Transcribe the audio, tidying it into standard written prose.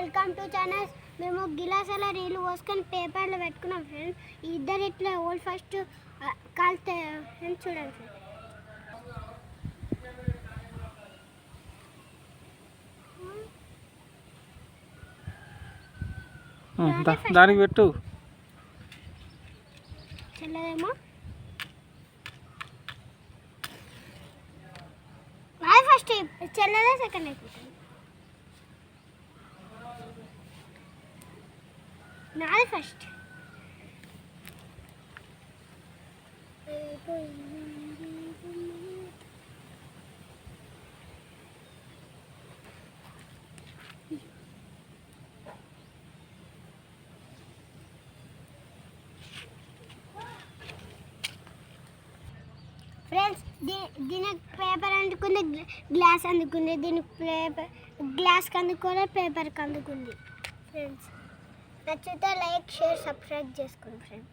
Welcome to channel. మేము గిలాసాల నీళ్ళు పోసుకొని పేపర్లో పెట్టుకున్నాం ఫ్రెండ్స్. ఇద్దరు ఇట్లా ఓల్డ్ ఫస్ట్ కాల్తే చూడండి ఫ్రెండ్స్. దానికి పెట్టు చెల్లదేమో ఫస్ట్ చెల్లదే సెకండ్ అయిపోతుంది. నాది ఫస్ట్. ఫ్రెండ్స్ దీనికి పేపర్ అందుకుంది, గ్లాస్ అందుకుంది. దీనికి పేపర్ గ్లాస్కి అందుకోలే, పేపర్కి అందుకుంది ఫ్రెండ్స్. నచ్చితే లైక్, షేర్, సబ్స్క్రైబ్ చేసుకోండి ఫ్రెండ్స్.